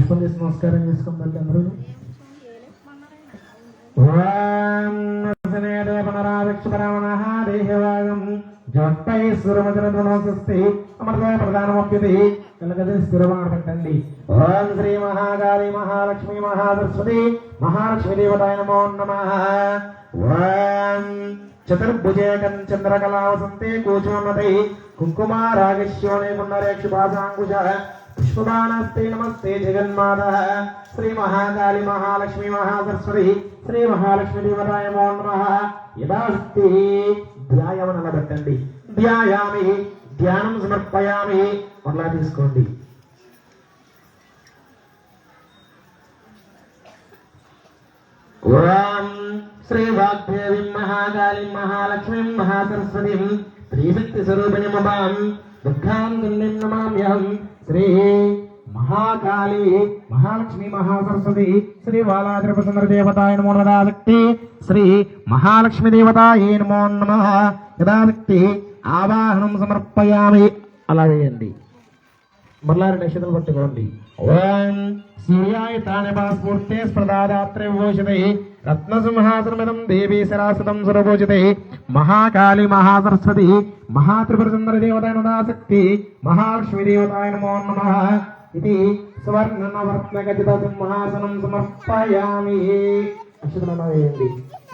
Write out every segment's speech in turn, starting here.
పుష్పం చేసి నమస్కారం చేసుకోండి అందరూ. స్థిరమాడబెట్టండి. ఓం శ్రీ మహాకాళి మహాలక్ష్మి మహాసరస్వతి మహాలక్ష్మి దేవతాయ నమో నమః. ఓం చతుర్భుజే చంద్రకళావసంతే కూచోన్నతై కుంకుమారాగశ్యోనే పుండరేక్షుపాశాంకుశ పుష్పబాణస్తే నమస్తే జగన్మాతః. శ్రీ మహాకాళి మహాలక్ష్మి మహాసరస్వతి శ్రీ మహాలక్ష్మి దేవతాయ నమో నమః. యథాశక్తి ధ్యాయమని నిలబెట్టండి. ధ్యాయామి, ధ్యానం సమర్పయామి. మరలా తీసుకోండి. ఓం శ్రీ వాగ్దేవి మహాకాళి మహాలక్ష్మి మహాసరస్వతి త్రిశక్తి స్వరూపిణి మమాం దుర్గాం దుర్నిం నమామ్యహం. శ్రీ మహాకాళి మహాలక్ష్మి మహాసరస్వతి శ్రీ బాలాద్రిపుర దేవతాయ నమో నమః. శ్రీ మహాలక్ష్మి దేవతాయే నమో నమః. యథాశక్తి ఆవాహనం సమర్పయామి. అలా వేయండి. మరలా రెండు అక్షతలు పట్టుకోండి. ఓం సూర్యాయ తానిపాస్ఫూర్తే స్ప్రదాదాత్రే విభూషితే రత్నసింహాసనమిదం దేవీ సరాసతం సురభూషితే మహాకాళి మహాసరస్వతి మహాత్రిపుర సుందరి దేవతాయ నమః. మహాలక్ష్మి దేవతాయ నమో నమః. ఇది సువర్ణవర్త్నగజిత సింహాసనం సమర్పయామి. అక్షతలు వేయండి.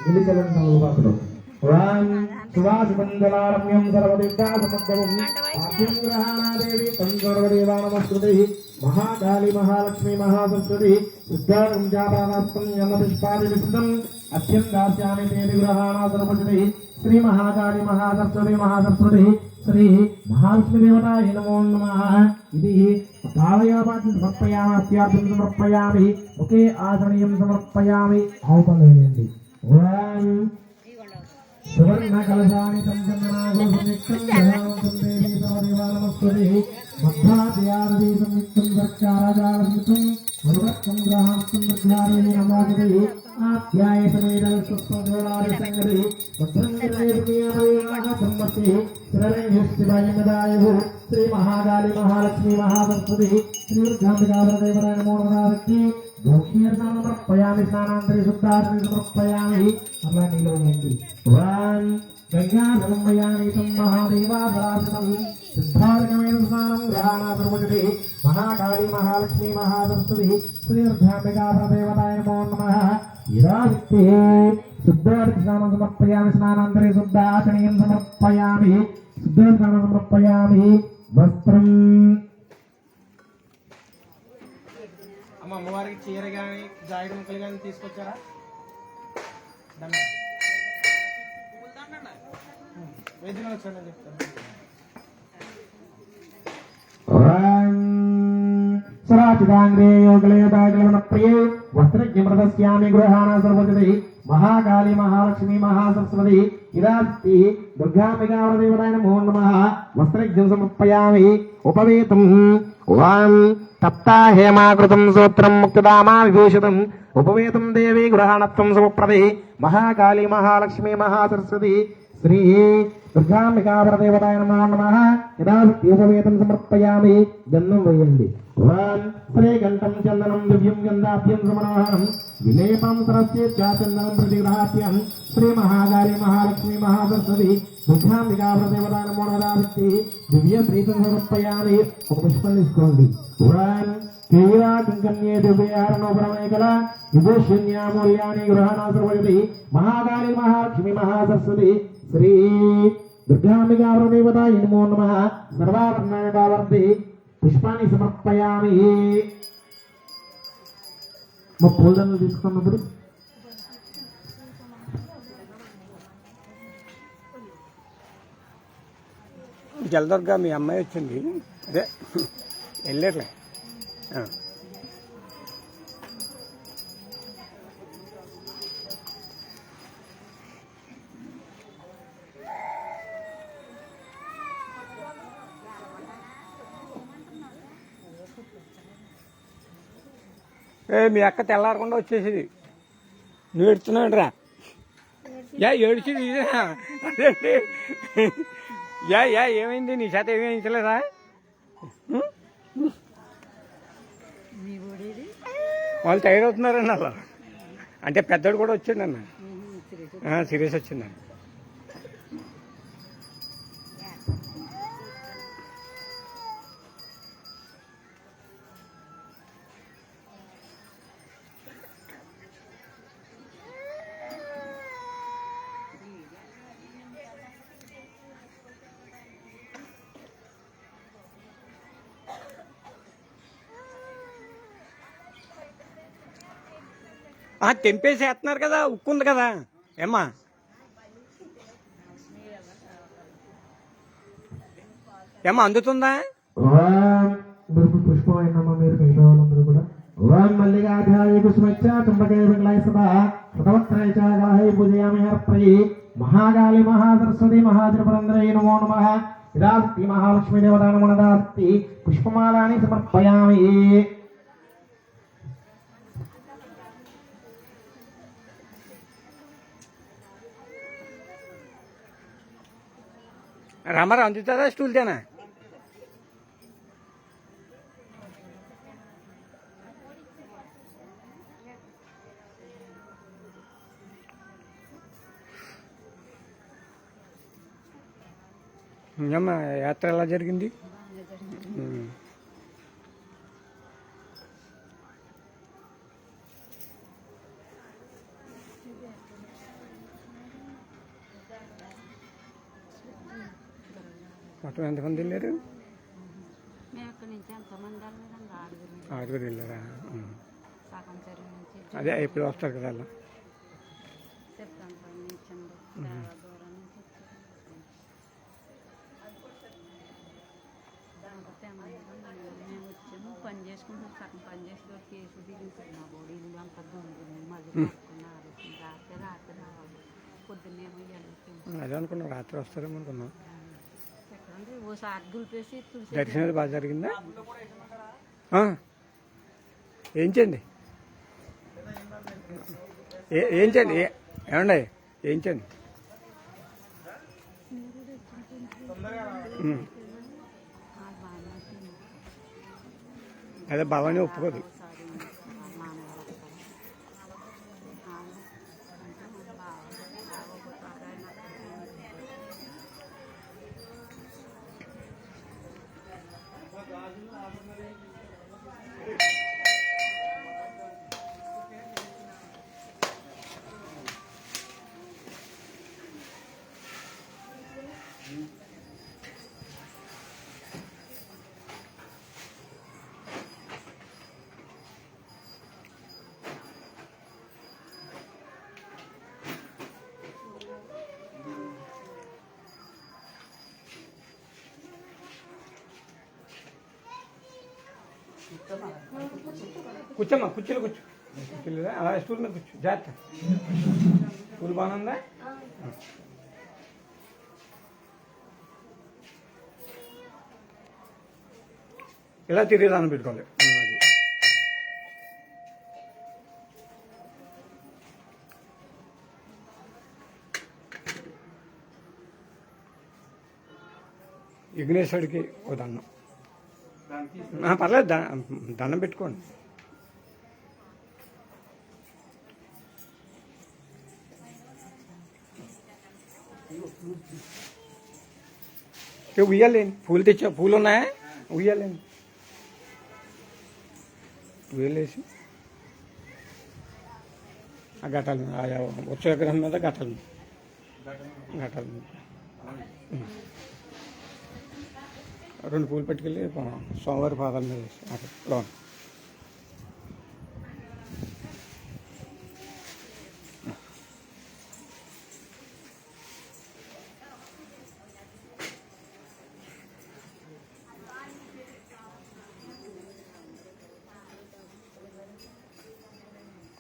నిలిచలను సమూపాసులు. ఓం సువాసిమంగళారమ్యం సర్వదివ్యాసమద్భవం పాఠ్యం గ్రహాణాదేవి తం సర్వదేవా నమస్కృతి మహాకాళి మహాలక్ష్మి మహాసరస్వతి ఉద్గారం జాపానాస్తం యన్నపుష్పాది విశుద్ధం అత్యం దాస్యామి తేది గ్రహాణా సర్వపతి. శ్రీ మహాకాళి మహాసరస్వతి మహాసరస్వతి శ్రీ మహాలక్ష్మి దేవతాయ నమో నమః. ఇది పాదయాపాఠం సమర్పయామి. అత్యార్థం సమర్పయామి. ఒకే ఆచరణీయం సమర్పయామి. ఆవుపల్లేయండి. ఓం సువర్ణ కలశాని సంచందనాగోషనిత్యం దయావంతం దేవీ సర్వదేవానమస్కృతి మధ్యాధ్యారదీ సంయుక్తం సర్కారాజాలస్మితం మరువత్తం గ్రహాంతం దుర్గాదేవి నమోదితే ఆప్యాయ సమేదల సుస్వదోళాది సంగతి భద్రంగదేవియాः బ్రహ్మతి శ్రీరంగస్థితాయమదాయు. శ్రీ మహాకాళి మహాలక్ష్మి మహాసరస్వతి శ్రీ దుర్గాంబికాదేవతాయ నమో నమః. గోక్షీర్స్నానం సమర్పయామి. స్నానాంతరి శుద్ధార్పణ సమర్పయామి. అలా నీలో ఉంది. ఓం గంగా సమర్పయామి. మహాదేవాసరాసనం సిద్ధార్గమైన స్నానం గ్రహాణా సర్వజతే మహాకాళి మహాలక్ష్మి మహాసరస్వతి శ్రీ దుర్గాంబికాదేవతాయ నమో నమః. యథాశక్తి శుద్ధార్పణ స్నానం సమర్పయామి. స్నానాంతరి శుద్ధాచరణీయం సమర్పయామి. శుద్ధాచరణ సమర్పయామి. వస్త్రం అమ్మవారికి చీర కానీ జాయిడ్ ముక్కలు కానీ తీసుకొచ్చారా? వేదిలో వచ్చానని చెప్తాను. వస్త్రజ్ఞమృతస్యామి గృహాణా సర్వజతే మహాకాళి మహాలక్ష్మి మహాసరస్వతి ఇదాస్తి దుర్గాంబికాదేవతాయ నమో నమః. వస్త్రజ్ఞం సమర్పయామి. ఉపవేతం. ఓం తప్తా హేమాకృతం సూత్రం ముక్తిదామా విభూషితం ఉపవేతం దేవీ గృహాణత్వం సమప్రదే మహాకాళి మహాలక్ష్మి మహాసరస్వతి శ్రీ దుర్గాంబికాదేవతాయ నమో నమః. యథాశక్తి ఉపవేతం సమర్పయామి. గంధం వేయండి. ఓం శ్రీకంఠం చందనం దివ్యం గంధాభ్యం సమనోహరం విలేపం సరస్యేత్యాచందనం ప్రతిగ్రహాభ్యం. శ్రీ మహాకాళి మహాలక్ష్మి మహాసరస్వతి దుర్గాంబికాదేవతాయ నమో నమః. దివ్య ప్రీతం సమర్పయామి. ఒక పుష్పం తీసుకోండి. ఓం కేరాకంకన్యే దివ్యారణోపరమేకల విభూషణ్యామూల్యాని గృహాణా సర్వజతే మహాకాళి మహాలక్ష్మి మహాసరస్వతి శ్రీ దుర్గాంబికాదేవతాయ నమో నమః. సర్వాభరణావర్తి పుష్పాన్ని సమర్పయామి. మా పూలదండలు తీసుకున్నప్పుడు జలదుర్గ మీ అమ్మాయి వచ్చింది. అదే వెళ్ళట్లే. మీ అక్క తెల్లారకుండా వచ్చేసింది. నువ్వు ఏడుస్తున్నాడు రా. ఏడిచింది అదేంటి? ఏమైంది? నీ చేత ఏమేయించలేదా? మీ వాళ్ళు తయారవుతున్నారండి అలా. అంటే పెద్దోడు కూడా వచ్చాడు అన్న. సిరీస్ వచ్చిందండి. తెంపేసేస్తున్నారు కదా, ఉక్కు ఉంది కదా ఏమ్మా. ఏమ్మా అందుతుందా? ఓం గురు పుష్పమైనమ్మా మీరు మిగతా వాళ్ళందరూ కూడా ఓం మల్లికాధ్యాయ కుసుమచ్చ తుంబకే పింగళాయ సదా శతవత్రయ చ గలహై పూజయామి హర్ప్రయి మహాకాళి మహాసరస్వతి మహాత్రిపురందరై నమో నమః. ఇదాస్తి మహాలక్ష్మీ దేవతా నమోదాస్తి పుష్పమాలాని సమర్పయామి. రామారావు అందుతుందా స్టూల్ తేనా? అమ్మా యాత్ర ఎలా జరిగింది? మొత్తం ఎంతమంది వెళ్ళారు? ఆరుగురు వెళ్ళారా? అదే ఎప్పుడు వస్తారు కదా అలా. పని చేసుకుంటాం, సగం పని చేసి కేసు దిగుతుంది. మా బోడీ అంత దూరం మళ్ళీ రాత్రి రావాలి, పొద్దున్నే అదే అనుకున్నాం రాత్రి వస్తారేమో అనుకున్నాం. ఓసారి దులిపేసి దర్శనం బాగా జరిగిందా? ఏంచండి ఏంచండి ఏమండి ఏంచండి? అదే భవానీ ఒప్పుకోదు. కూర్చోమ్మా, కూర్చోలే కూర్చో. కూర్చోలేదా? అలా స్టూల్ మీద కూర్చో, జాగ్రత్త. స్టూల్ బాగుందా? ఇలా తిరిగి పెట్టుకోవాలి. విఘ్నేశ్వరుడికి ఓ దండం. పర్లేదు, దండం పెట్టుకోండి. ఉయ్యాలేండి, పూలు తెచ్చా. పూలు ఉన్నాయా? ఉయ్యాలేండి, ఉయ్యాలు వేసి ఆ ఘటాలు ఉత్సవ విగ్రహం మీద ఘటాలు రెండు పూలు పట్టుకెళ్ళి సోమవారి పాదాల మీద వేసి అక్కడ లోన్.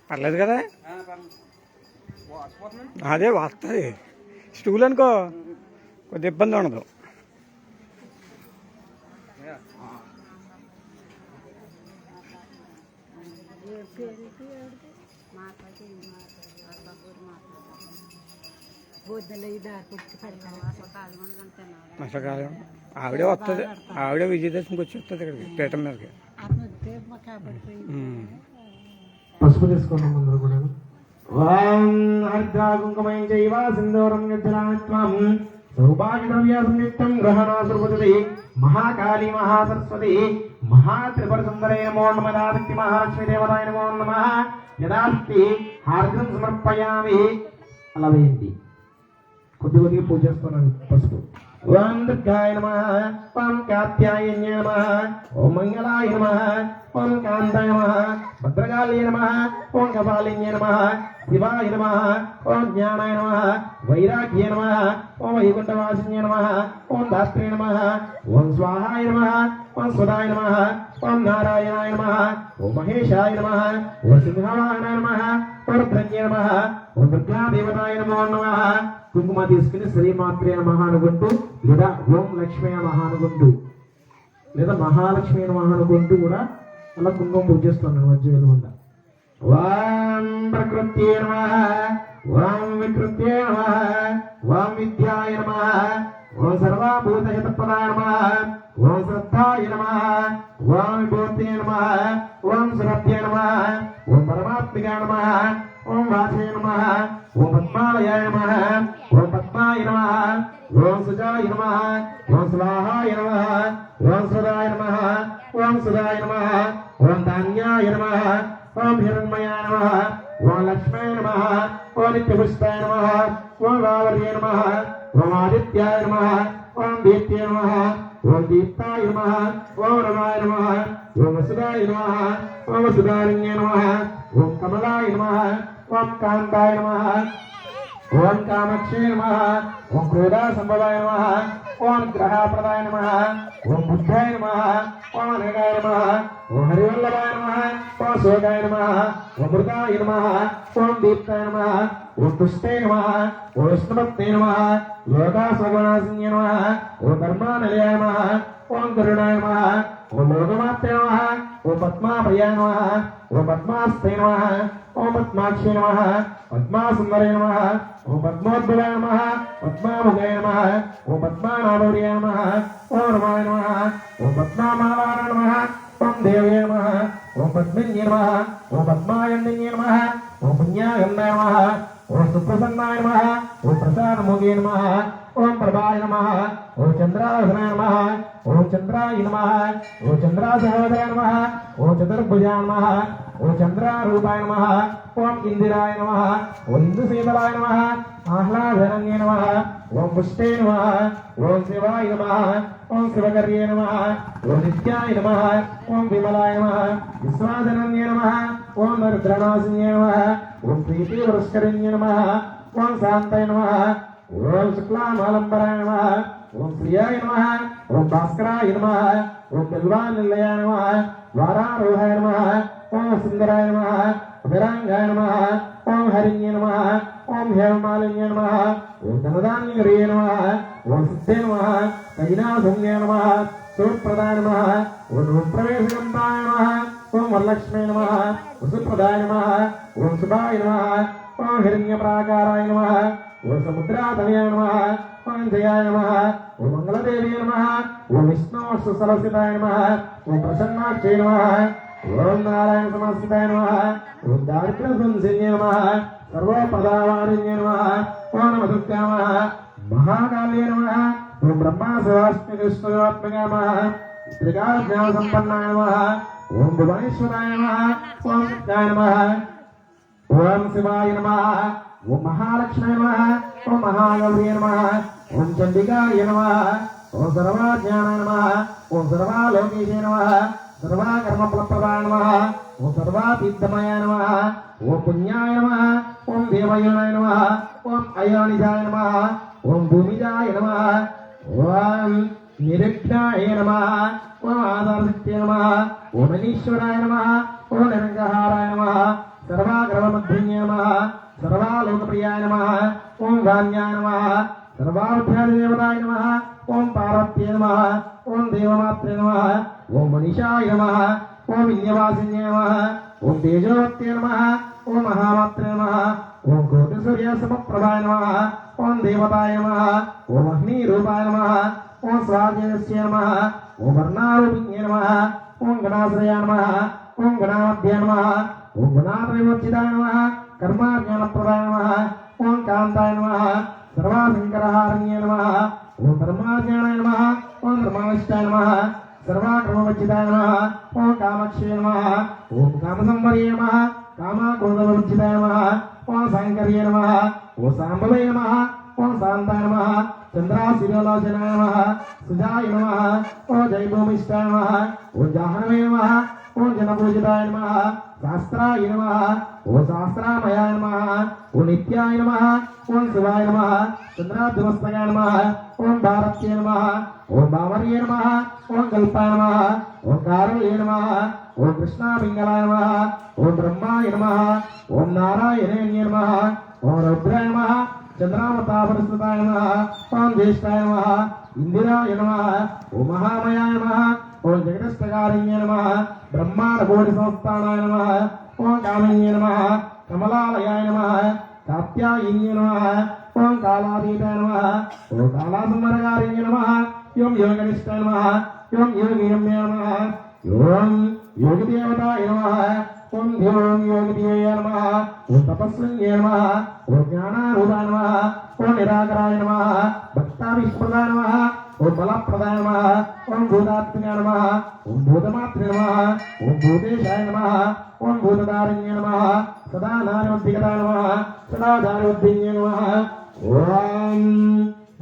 పర్లేదు కదా? అదే వస్తుంది. స్టూల్ అనుకో కొద్ది ఇబ్బంది ఉండదు. మసకాలం ఆవిడే వస్తుంది. ఆవిడే విజయదశమికి వచ్చి వస్తుంది ఇక్కడికి పీఠం మీదకి. పసుపు తీసుకున్నాం అందరూ కూడా. ఓం హరిద్రా కుంకుమయం చైవ సింధూరం గచ్చరాత్వం సౌభాగ్యద్రవ్య సంయుక్తం గ్రహణాసుపతి మహాకాళీ మహాసరస్వతి మహాత్రిపుర సుందరే నమో నమః ఆదిత్య మహాలక్ష్మీ దేవతాయ నమో నమః యదాస్తి హార్ద్రం సమర్పయామి. అలా వేయండి, కొద్ది కొద్దిగా పూజ చేస్తున్నాను. పసుపు. ఓం దుర్గాయ నమః, ఓం కాత్యాయన్య నమః, ఓం మంగళాయ నమః, ఓం కాంతాయ నమః, భద్రకాళీయ నమః, ఓం కపాలిన్య నమః, శివాయ నమః, ఓం జ్ఞానాయ నమః, వైరాగ్య నమః, ఓం వైకుంఠవాసిన్య నమః, ఓం దాత్రే నమః, ఓం స్వాహాయ నమః, ఓం స్వదాయ నమః, ఓం నారాయణాయ నమః, ఓం మహేశాయ నమః, ఓం సింహవాహనాయ నమః, ఓం రుద్రన్య నమః, ఓం దుర్గాదేవతాయ నమో నమః. కుంకుమ తీసుకుని శ్రీమాత్రే నమః అనుకుంటూ, లేదా ఓం లక్ష్మీ నమః అనుకుంటూ, లేదా మహాలక్ష్మీ నమః అనుకుంటూ కూడా అలా కుంకుమ పూజ చేస్తున్నాను మధ్యలో ఉండ. ఓం ప్రకృత్యే నమః, ఓం వికృత్యే నమః, ఓం విద్యాయ నమః, ఓం సర్వభూతహితపదాయ నమః, ఓం శ్రద్ధాయ నమః, ఓం విభూతే నమః, ఓం శ్రద్ధే నమః, ఓం పరమాత్మికాయ నమః, ఓం వాచే నమః, ఓం పద్మాలయాయ నమః, ఓం పద్మాయ నమః, ఓం సుజాయ నమః, ఓం స్వాహాయ నమః, ఓం సుదాయ నమః, ఓం సుదాయ నమః, ఓం ధాన్యాయ నమః, ఓం హిరణ్మయాయ నమః, ఓం లక్ష్మీ నమః, ఓం నిత్యపుష్టాయ నమః, ఓం వావర్య నమః, ఓం ఆదిత్యాయ నమః, ఓం దీప్త్య నమః, ఓం దీప్తాయ నమః, ఓం రమాయ నమః, ఓం వసుదాయ నమః, ఓం వసుదారణ్య నమః, ఓం కమలాయ నమః, ఓం కాంతాయ నమః, ఓం కామక్షే నమః, ఓం క్రోధ సంభవాయ నమః, ఓం గ్రహప్రదాయ నమః, ఓం బుద్ధాయ నమః, ఓం అనగాయ నమః, ఓం హరివల్లభాయ నమః, ఓం శోకాయ నమః, ఓం మృగాయ నమః, ఓం దీప్తాయ నమః, ఓం తుష్టే నమః, ఓం విష్ణుభక్తే నమః, లోకాస్వగణాసిన్య నమః, ఓం ధర్మానలయాయ నమః, ఓం కరుణాయ నమః, ఓం లోకమాత్రే నమః, ఓం పద్మాప్రియాయ నమః, ఓం పద్మాస్తే నమః, ఓం పద్మాక్షే నమః, పద్మాసుందరే నమః, ఓం పద్మోద్భవాయ నమః, పద్మాముఖాయ నమః, ఓం పద్మానాభౌర్యాయ నమః, ఓం రమాయ నమః, ఓం పద్మామాలాయ నమః, ఓం దేవ్యే నమః, ఓం పద్మిన్యే నమః, ఓం పద్మాయందిన్యే నమః, ఓం పుణ్యాగంధాయ నమః, ఓం సుప్రసన్నాయ నమః, ఓం ప్రసాదముఖే నమః, ఓం ప్రభాయ నమః, ఓం చంద్రాసనాయ నమః, ఓం చంద్రాయ నమః, ఓం చంద్రాసహోదరాయ నమః, ఓం చతుర్భుజాయ నమః, ఓం చంద్రారూపాయ నమః, ఓం ఇందిరాయ నమః, ఓం ఇందుశీతలాయ నమః, ఆహ్లాదరణ్యే నమః, ఓం పుష్టే నమః, ఓం శివాయ నమః, ఓం శివకర్యే నమః, ఓం నిత్యాయ నమః, ఓం విమలాయ నమః, విశ్వాసనన్యే నమః, ఓం రుద్రనాశిన్యే నమః, ఓం ప్రీతివృష్కరిణ్యే నమః, ఓం శాంతాయ నమః, ఓం శుక్లామాలంబరాయ నమః, ఓం ప్రియాయ నమః, ఓం భాస్కరాయ నమః, ఓం బిల్వానిలయాయ నమః, వారారోహాయ నమః, ఓం సుందరాయ నమః, విరాంగాయ నమః, ఓం హరిణ్యే నమః, ఓం హేమమాలిన్యే నమః, ఓం ధనధాన్యగర్యే నమః, ఓం సిద్ధే నమః, కైలాసంగే నమః, సుప్రదాయ నమః, ఓం ప్రవేశగంతాయ నమః, ఓం వరలక్ష్మీ నమః, వసుప్రదాయ నమః, ఓం శుభాయ నమః, ఓం హిరణ్యప్రాకారాయ నమః, ఓం సముద్రాతనయాయ నమః, ఓం జయాయ నమః, ఓం మంగళదేవ్యే నమః, ఓం విష్ణోర్షసలసితాయ నమః, ఓం ప్రసన్నాక్షే నమః, ఓం నారాయణ సమస్థితాయ నమః, ఓం దారిద్ర్యసంసిన్యే నమః, సర్వపదావారిణ్యే నమః, ఓం నమ దుర్గా నమః, మహాకాళ్యే నమః, ఓం బ్రహ్మా శివాత్మికృష్ణాత్మకాయ నమః, త్రికాజ్ఞానసంపన్నాయ నమః, ఓం భువనేశ్వరాయ నమః, ఓం శక్తాయ నమః, ఓం శివాయ నమః, ఓం మహాలక్ష్మీ నమః, ఓం మహాగౌర్యే నమః, ఓం చండికాయ నమః, ఓం సర్వజ్ఞానాయ నమః, ఓం సర్వలోకేశే నమః, సర్వకర్మఫలప్రదాయ నమః, ఓం సర్వాతీర్థమయ నమః, ఓం పుణ్యాయ నమః, ఓం దేవయోనాయ నమః, ఓం అయోనిజాయ నమః, ఓం భూమిజాయ నమః, ఓం నిరుఘ్నాయ నమః, ఓం ఆధారశక్తే నమః, ఓం మనీశ్వరాయ నమః, ఓం నిరంజహారాయ నమః, సర్వాగ్రవమధ్యన్యే నమః, సర్వాలోకప్రియాయ నమః, ఓం గాన్యాయ నమః, సర్వాభ్యాదేవతాయ నమః, ఓం పార్వత్యే నమః, ఓం దేవమాత్రే నమః, ఓం మనీషాయ నమః, ఓం విన్యవాసిన్యే నమః, ఓం తేజోవత్యే నమః, ఓం మహామాత్రే నమః, ఓం కోటిసూర్యసమప్రభాయ నమః, ఓం దేవతాయ నమః, ఓం అగ్నిరూపాయ నమః, ఓం స్వాధీనస్య నమః, ఓం వర్ణారూపిణ్యే నమః, ఓం గణాశ్రయాయ నమః, ఓం గణాధ్యాయ నమః ఓం గణాత్రయోచితాయ నమః కర్మాజ్ఞానప్రదాయ నమః ఓం కాంతాయ నమః సర్వాశంకరహారణ్యాయ నమః ఓం ధర్మాజ్ఞానాయ నమః ఓం ధర్మావిష్టాయ నమః సర్వాక్రమవచ్చితాయ నమః ఓం కామాక్షయ నమః ఓం కామసంవర్య నమః కామాక్రోధవర్జితాయ నమః ఓం సాంకర్య నమః ఓం సాంబవయ నమః ఓం శాంతాయ నమః చంద్రాశిరోలోచనాయ నమః సుజాయ నమః ఓం జైభూమిష్టాయ నమః ఓం జాహ్నవే నమః ఓం జనపూజితాయ నమః శాస్త్రాయ నమః ఓం శాస్త్రామయాయ నమః ఓం నిత్యాయ నమః ఓం శివాయ నమః చంద్రాద్వస్తయాయ నమః ఓం భారత్యే నమః ఓం భామర్యే నమః ఓం కల్పాయ నమః ఓం కారుణ్యే నమః ఓం కృష్ణాపింగళాయ నమః ఓం బ్రహ్మాయ నమః ఓం నారాయణేన్యే నమః ఓం రుద్రాయ నమః చంద్రావతాపరిస్థితాయ నమః ఓం జ్యేష్ఠాయ నమః ఇందిరాయ నమః ఓం మహామయాయ నమః ఓం జగదష్టకారిణ్యే నమః బ్రహ్మాండకోటి సంస్థానాయ నమః ఓం కామిన్యే నమః కమలాలయాయ నమః కాత్యాయిన్యే నమః ఓం కాలాతీతాయ నమః ఓం కాళాసంవరకారిణ్యే నమః ఓం యోగనిష్టాయ నమః ఓం యోగిరమ్య నమః ఓం యోగిదేవతాయ నమః ఓం ధ్యోం యోగిదేయ నమః ఓం తపస్విన్యే నమః ఓం జ్ఞానారూపాయ నమః ఓం నిరాకరాయ నమః భక్తావిష్ప్రదాయ నమః ఓం బలప్రదాయ నమః ఓం భూతాత్మనే నమః ఓం భూతమాత్రే నమః ఓం భూతేశాయ నమః ఓం భూతదారిణ్యే నమః సదా నారవద్ధిగతాయ నమః సదా దారవద్ధిన్యే నమః ఓం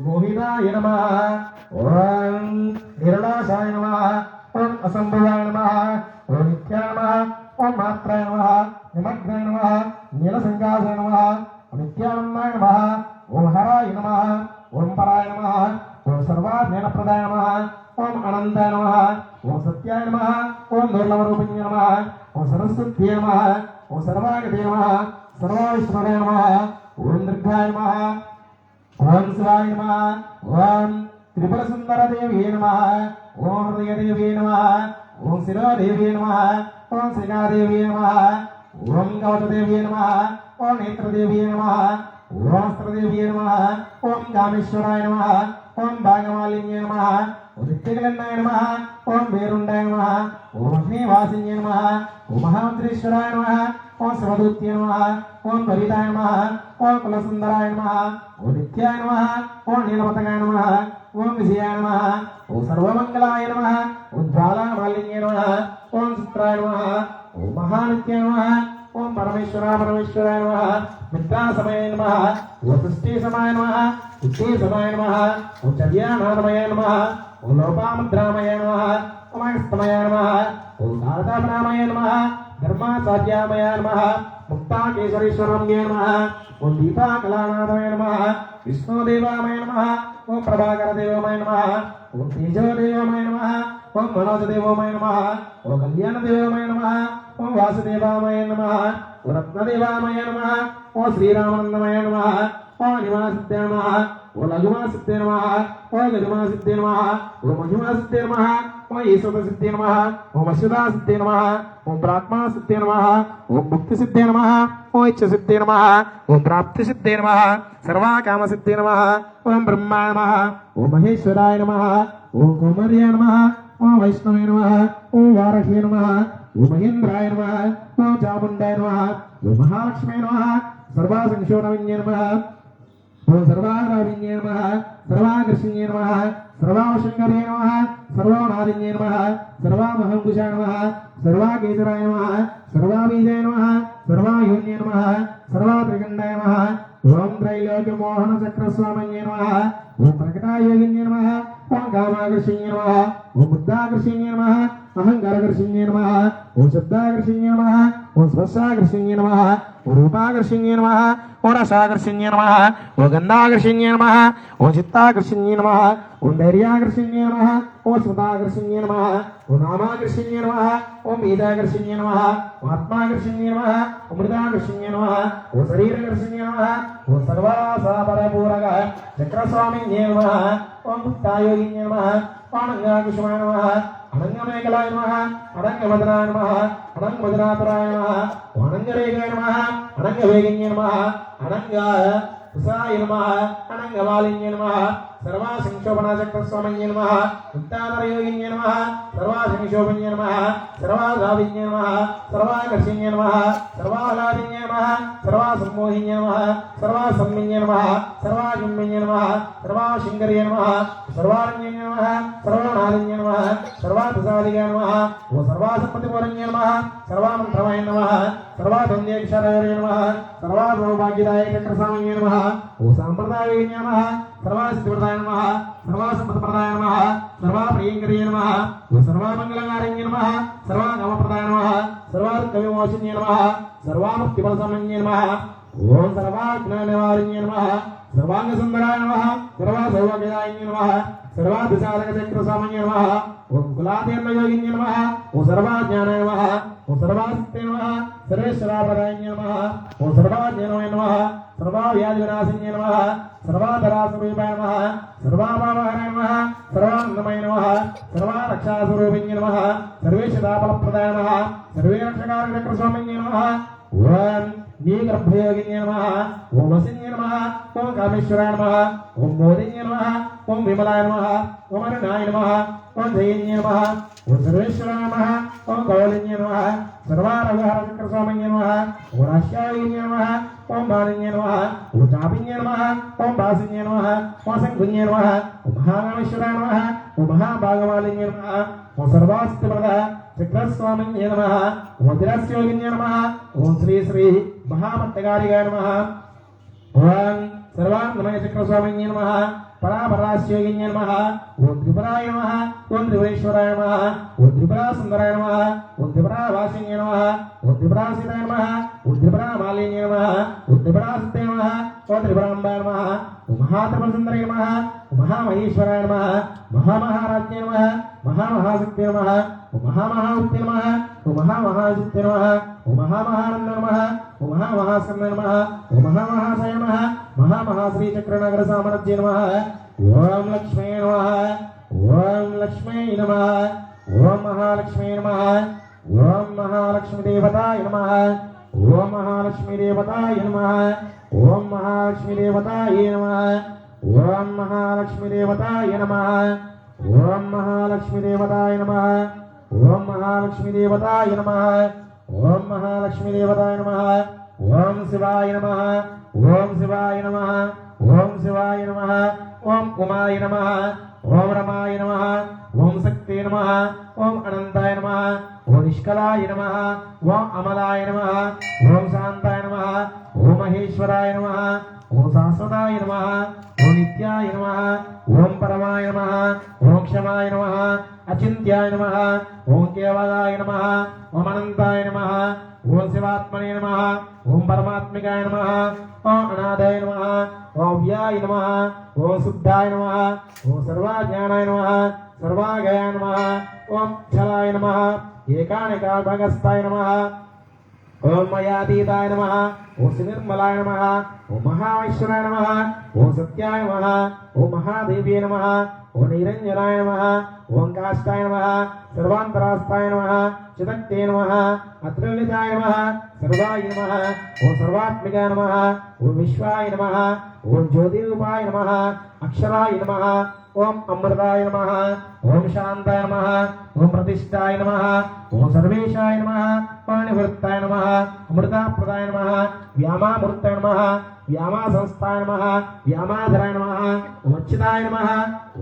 మోహితాయ నమః ఓం నిరళాశాయ నమః ఓం అసంభవాయ నమః ఓం నిత్యాయ నమః ఓం మాత్రాయ నమః నిమగ్నాయ నమః నీలసంకాసాయ నమః నిత్యానందాయ నమః ఓం హరాయ నమః ఓం పరాయ నమః ఓం సర్వాజ్ఞానప్రదాయ నమః ఓం అనంతాయ నమః ఓం సత్యాయ నమః ఓం దుర్లభరూపిణ్యే నమః ఓం సరస్వత్యే నమః ఓం సర్వాగతే నమః సర్వావిష్ణవే నమః ఓం దుర్గాయ నమః ఓం శివాయ నమః ఓం త్రిపురసుందరదేవ్యే నమః ఓం హృదయదేవ్యే నమః ఓం శిరోదేవ్యే నమః ఓం శ్రీకాదేవ్యే నమః ఓం గౌతదేవ్యే నమః ఓం నేత్రదేవ్యే నమః ఓం అస్త్రదేవ్యే నమః ఓం కామేశ్వరాయ నమః ఓం భాగమాలిన్యే నమః ఓం నిత్యగలన్నాయ నమః ఓం వేరుండాయ నమః ఓం అగ్నివాసిన్యే నమః ఓం మహామంత్రేశ్వరాయ నమః ఓం శివదూత్యే నమః ఓం భరితాయ నమః ఓం కులసుందరాయ నమః ఓం నిత్యాయ నమః ఓం నీలమతకాయ నమః ఓం విజయాయ నమః ఓం సర్వమంగళాయ నమః ఓం జ్వాలామాలిన్యే నమః ఓం చిత్రాయ నమః ఓం మహానిత్యాయ నమః ఓం పరమేశ్వరాయ నమః మిత్రాసమయ నమః ఓం సృష్టిసమాయ నమః ఉత్తేసమాయ నమః ఓం చర్యానాథమయ నమః ఓం లోపాముద్రామయ నమః ఓం అగస్తమయ నమః ఓం దాతాపరామయ నమః ధర్మాచార్యామయ నమః ముక్తాకేశరీశ్వరమ్య నమః ఓం దీపాకళానాథమయ నమః విష్ణుదేవామయ నమః ఓం ప్రభాకరదేవమయ నమః ఓం తేజోదేవమయ నమః ఓం మనోజదేవమయ నమః ఓం కళ్యాణదేవమయ నమః ఓం వాసుదేవామయ నమః ఓం రత్నదేవామయ నమః ఓం శ్రీరామానందమయ నమః ఓం నివాసిద్దే నమః ఓం లఘుమాసిద్దే నమః ఓం గజమాసిద్దే నమః ఓం మహిమాసిద్దే నమః ఓం ఈశ్వరసిద్దే నమః ఓం అశ్వదాసిద్దే నమః ఓం ప్రాత్మాసిద్దే నమః ఓం భుక్తిసిద్దే నమః ఓం ఇచ్చసిద్దే నమః ఓం ప్రాప్తిసిద్దే నమః సర్వాకామసిద్దే నమః ఓం బ్రహ్మాయ నమః ఓం మహేశ్వరాయ నమః ఓం కుమార్యాయ నమః ఓం వైష్ణవే నమః ఓం వారహ్యే నమః ఓం మహేంద్రాయ నమః ఓం చాముండాయ నమః ఓం మహాలక్ష్మే నమః సర్వాసంక్షోణవిన్యే నమః ఓం సర్వారావిన్యే నమః సర్వాకర్షిణ్యే నమః సర్వావశంకరే నమః సర్వనాదిన్యే నమః సర్వామహంకుశాయ నమః సర్వాకేశరాయ నమః సర్వాబీజాయ నమః సర్వాయోన్యే నమః సర్వాత్రికండాయ నమః ఓం త్రైలోక్యమోహన చక్రస్వామిన్యే నమః ఓం ప్రకటాయోగిన్యే నమః ఓం కామాకర్షిణ్యే నమః ఓం బుద్ధాకర్షిణ్యే నమః అహంకారకర్షిణ్యే నమః ఓం శబ్దాకర్షిణ్యే నమః ఓం స్పర్శాకర్షిణ్యే నమః ఓం రూపాకర్షిణ్యే నమః ఓం రసాకర్షిణ్యే నమః ఓం గంధాకర్షిణ్యే నమః ఓం చిత్తాకర్షిణ్యే నమః ఓం ధైర్యాకర్షిణ్యే నమః ఓం స్మృతాకర్షిణ్యే నమః ఓం నామాకర్షిణ్యే నమః ఓం వీతాకర్షిణ్యే నమః ఓం ఆత్మాకర్షిణ్యే నమః ఓం మృతాకర్షిణ్యే నమః ఓం శరీరకర్షిణ్యే నమః ఓం సర్వాసాపరపూరక చక్రస్వామిన్యే నమః ఓం ముక్తాయోగిన్యే నమః ఓం అనంగాకుశమాయ నమః అనంగమేకలాయ నమః అనంగమదనాయ నమః అనంగమదనాపరాయ నమః ఓం అనంగరేగాయ నమః అనంగవేగిన్యే నమః అనంగాయ కుశాయ నమః అనంగవాలిన్యే నమః सर्वासंक्षोभनाचक्रस्वामिन्ये नमः उत्तानरयोगिन्ये नमः सर्वासंक्षोभन्ये नमः सर्वाधाविन्ये नमः सर्वाकर्षिन्ये नमः सर्वालादिन्ये नमः सर्वासम्मोहिन्ये नमः सर्वासम्मिन्ये नमः सर्वाजुम्मिन्ये नमः सर्वाशिङ्गर्ये नमः सर्वारण्ये नमः सर्वनादिन्ये नमः सर्वाप्रसादिगे नमः ओ सर्वासम्पत्तिपूरण्ये नमः सर्वामन्त्रमये नमः सर्वाधन्येक्षराय नमः सर्वासौभाग्यदाय चक्रस्वामिन्ये नमः ओ साम्प्रदायिन्ये नमः सर्वासिद्धिप्रदाय नमः सर्वासम्पत्तिप्रदाय नमः सर्वाप्रियङ्कर्ये नमः ओ सर्वामङ्गलकारिण्ये नमः सर्वाकामप्रदाय नमः सर्वार्कविमोचन्ये नमः सर्वामुक्तिफलसामान्ये नमः ओम सर्वाज्ञाननिवारिण्ये नमः सर्वांगसुन्दराय नमः सर्वासौभाग्यदायिन्ये नमः सर्वाभिसाधकचक्रस्वामिन्ये नमः ओम कुलातीर्णयोगिन्ये नमः ओम सर्वाज्ञानाय नमः ओम सर्वासिद्धे नमः सर्वेश्वराप्रदायिन्ये नमः ओम सर्वाज्ञानाय नमः सर्वाव्याधिविनाशिन्ये नमः सर्वाधरास्वरूपाय नमः सर्वाभावहराय नमः सर्वानन्दमय नमः सर्वारक्षास्वरूपिण्ये नमः सर्वेशदाफलप्रदाय नमः सर्वेरक्षकारचक्रस्वामिन्ये नमः ओम नीगर्भयोगिन्ये नमः ओम वसिन्ये नमः ओम कामेश्वराय नमः ओम मोदिन्ये नमः ओम विमलाय नमः ओम अरुणाय नमः ओम जयिन्ये नमः ओम सर्वेश्वराय नमः ओम गौलिन्ये नमः सर्वारघुहरचक्रस्वामिन्ये नमः ओम राष्ट्यायोगिन्ये नमः ओम बालिन्ये नमः ओम चापिन्ये नमः ओम भासिन्ये नमः ओम शङ्कुन्ये नमः ओम महाकामेश्वराय नमः ओम महाभागमालिन्ये नमः ओम सर्वास्तिप्रदः चक्रस्वामिन्ये नमः ओम तिरस्योगिन्ये नमः ओम श्री श्री महामत्तकारिकाय नमः ओम सर्वानन्दमय चक्रस्वामिन्ये नमः परापरास्योगिन्ये नमः ओम त्रिपुराय नमः ओम त्रिपुरेश्वराय नमः ओम त्रिपुरासुन्दराय नमः ओम त्रिपुरावासिन्ये नमः ओम त्रिपुरासिताय नमः ओम त्रिपुरामालिन्ये नमः ओम त्रिपुरासिते नमः ओम त्रिपुराम्बाय नमः ओम महात्रिपुरसुन्दराय नमः ओम महामहेश्वराय नमः महामहाराज्ञे नमः महामहाशक्ते नमः ओम महामहामुक्ते नमः ओम महामहाशक्ते नमः ओम महामहानन्द नमः ओम महामहास्कन्द नमः ओम महामहाशय नमः महामहाश्रीचक्रनगरसाम्राज्ये नमः ओम लक्ष्मी नमः ओम लक्ष्मी नमः ओम महालक्ष्मी नमः ओम महालक्ष्मीदेवताय नमः ओम महालक्ष्मीदेवताय नमः ओम महालक्ष्मीदेवताय नमः ओम महालक्ष्मीदेवताय नमः ओम महालक्ष्मीदेवताय नमः ओम महालक्ष्मीदेवताय नमः ओम महालक्ष्मीदेवताय नमः ओम शिवाय नमः ओम शिवाय नमः ओम शिवाय नमः ओम उमाय नमः ओम रमाय नमः ओम शक्ते नमः ओम अनंताय नमः ओम निष्कलाय नमः ओम अमलाय नमः ओम शांताय नमः ओम महेश्वराय नमः ओम शाश्वताय नमः ओम नित्याय नमः ओम परमाय नमः ओम क्षमाय नमः अचिन्त्याय नमः ओम केवलाय नमः ओम अनंताय नमः ओम शिवात्मने नमः ओम परमात्मिकाय नमः ओम अनाथाय नमः ओम व्याय नमः ओम शुद्धाय नमः ओम सर्वज्ञानाय नमः सर्वागयाय नमः ओम छलाय नमः एकानिकाभगस्ताय नमः ओम मयातीताय नमः ओम निर्मलाय नमः ओम महाविश्वराय नमः ओम सत्याय नमः ओम महादेव्ये नमः ओम निरंजनाय नमः ओम काष्ठाय नमः सर्वांतरास्ताय नमः चिदक्ते नमः अत्रिलिताय नमः सर्वाय नमः ओम सर्वात्मिकाय नमः ओम विश्वाय नमः ओम ज्योतिरूपाय नमः अक्षराय नमः ओम अमृताय नमः ओम शांताय नमः ओम प्रतिष्ठाय नमः ओम सर्वेशाय नमः ओम निवृत्ताय नमः अमृताप्रदाय नमः व्यामामूर्ताय नमः व्यामासंस्थाय नमः व्यामाधराय नमः ओम अच्युताय नमः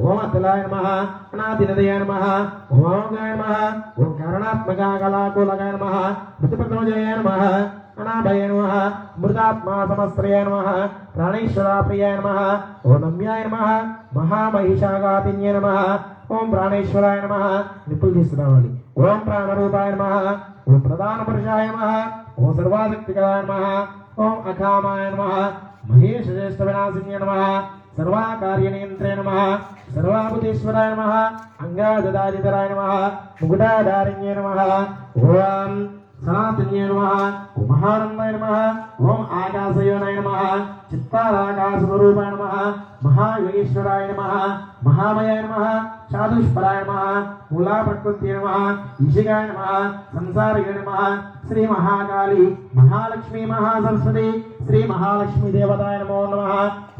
ओम अतुलाय नमः अनादिनदयाय नमः ओम अमोघाय नमः ओम कारणात्मकाकलाकुलकाय नमः प्रतिपतोजयाय नमः अनाभयाय नमः मृतात्मा समस्त्रयाय नमः प्राणेश्वराप्रियाय नमः ओम नम्याय नमः महामहिषाघातिन्ये नमः ओम प्राणेश्वराय नमः निपुल తీసుకురావాలి ओम प्राणरूपाय नमः ओम प्रधानपुरुषाय नमः ओम सर्वाशक्तिकाय नमः ओम अखामाय नमः महेशज्येष्ठविनाशिन्ये नमः सर्वाकार्यनियन्त्रे नमः सर्वाभूतेश्वराय नमः अंगाददादितराय नमः मुकुटाधारिण्ये नमः ओम सनातन्ये नमः ओम महानन्दाय नमः ओम आकाशयोनाय नमः चित्ताराकाशस्वरूपाय नमः महायोगेश्वराय नमः महामयाय नमः సాధుష్పరాయ నమః మూలా ప్రకృత్యై నమః ఈశికాయ నమః సంసారికాయ నమః శ్రీ మహాకాళి మహాలక్ష్మీ మహాసరస్వతి శ్రీ మహాలక్ష్మీ దేవతాయ నమో నమః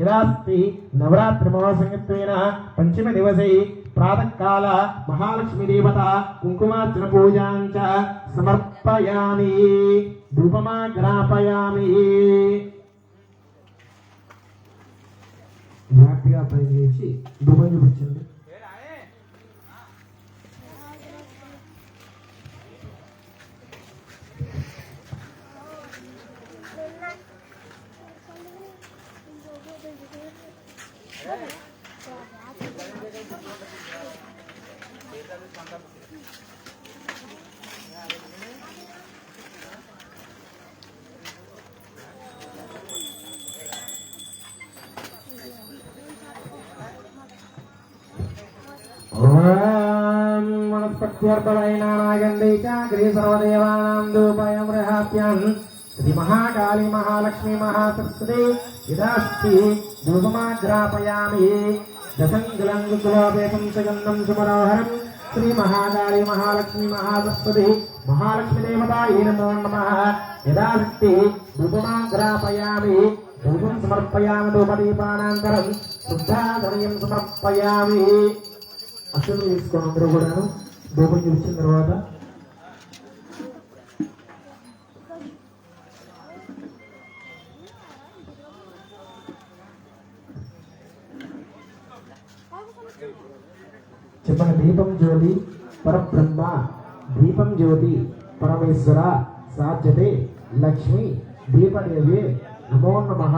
యదాస్తి నవరాత్రి మహాసంగత్వేన పంచమ దివసే ప్రాతకాల మహాలక్ష్మీ దేవత కుంకుమార్చన పూజాంచ సమర్పయామి ధూపమాగ్రాపయామి. జాగ్రత్తగా పని చేసి ధూపం చూపించండి. ఓం వనస్పత్యర్పణైనానాగంధే చాగ్రే సర్వదేవానాం ధూపయం రహాప్యం శ్రీ మహాకాళి మహాలక్ష్మీ మహాసరస్వతి యదాస్తి ధూపమాగ్రాపయామి. దశంగులం గులాపేతం సుగంధం సుమనోహరం శ్రీ మహాకాళి మహాలక్ష్మీ మహాసరస్వతి మహాలక్ష్మీ దేవతాయై నమో నమః. యదాస్తి ధూపమాగ్రాపయామి ధూపం సమర్పయామి ధూపదీపానంతరం శుద్ధాధనయం సమర్పయామి. అసలు తీసుకోండి అందరూ కూడాను. ధూపం చూపించిన తర్వాత చెప్పండి. దీపం జ్యోతి పరబ్రహ్మ దీపం జ్యోతి పరమేశ్వర సాధ్యతే లక్ష్మి దీపదేవే నమో నమః.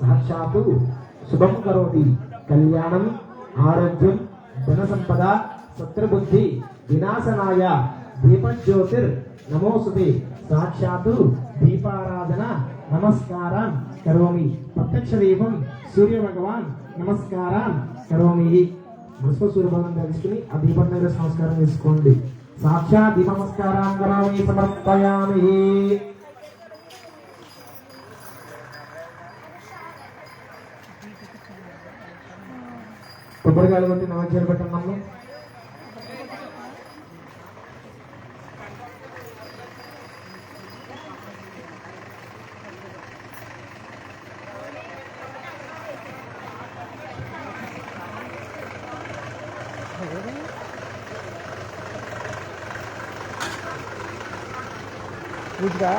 సాక్షాత్తు శుభం కరోతి కళ్యాణం ఆరోగ్యం ధన సంపద శత్రుబుద్ధి వినాశనాయ దీపజ్యోతిర్ నమోస్తుతే. సాక్షాత్తు దీపారాధన నమస్కారం కరోమి. ప్రత్యక్ష దీపం సూర్య భగవాన్ నమస్కారం కరోమి. మున్సిపల్ సూర్యభగవాన్ తెలుసుకుని ఆ దీపం దగ్గర నమస్కారం చేసుకోండి. సాక్షాత్ దీప నమస్కారం కరోమి సమర్పయామి. కొబ్బరికాయలు కొట్టి నమస్కారం పెట్టండి. పూజగా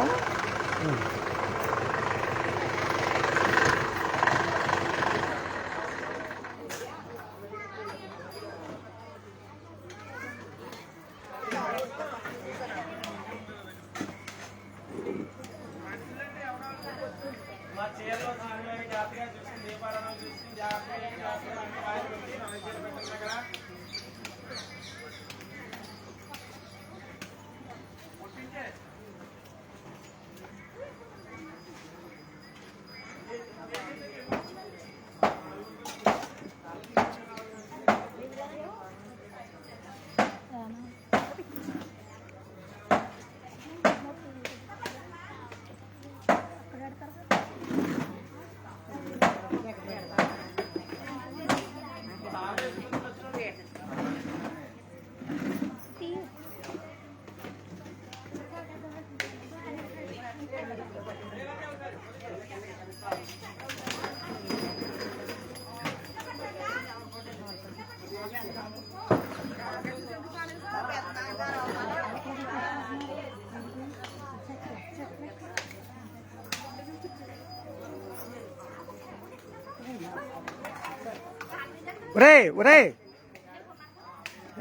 ఒరే ఒరే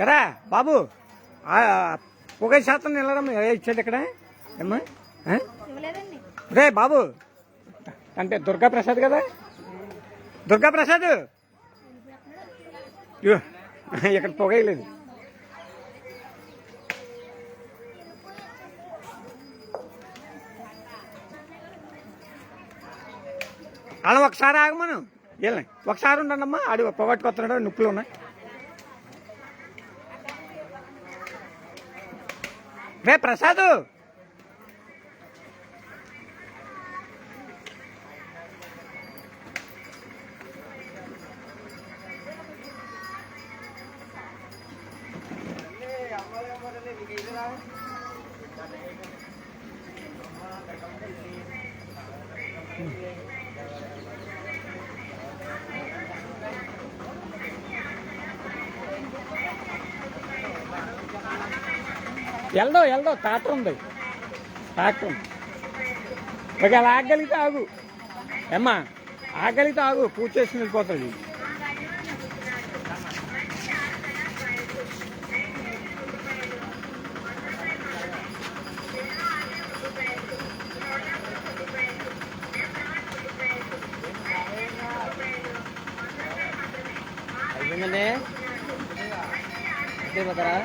ఎరా బాబు పొగ శాతం నిలరమ్మ ఇచ్చేది ఇక్కడ ఏమ్మా రే బాబు అంటే దుర్గా ప్రసాద్ కదా దుర్గా ప్రసాద్ ఇక్కడ పొగ వేయలేదు. అలా ఒకసారి ఆగమను వెళ్ళండి ఒకసారి ఉండండమ్మా ఆడి పొగట్టుకొస్తున్నాడు నొప్పులు ఉన్నాయి. రే ప్రసాద్ వెళ్దాం ట్రాక్టర్ ఉంది ఒకవేళ ఆగలిగితే ఆగు ఏమ్మా ఆగలిగితే ఆగు పూజ చేసుకుని వెళ్ళిపోతాడు అయిపోయిందండి అంతే పోతారా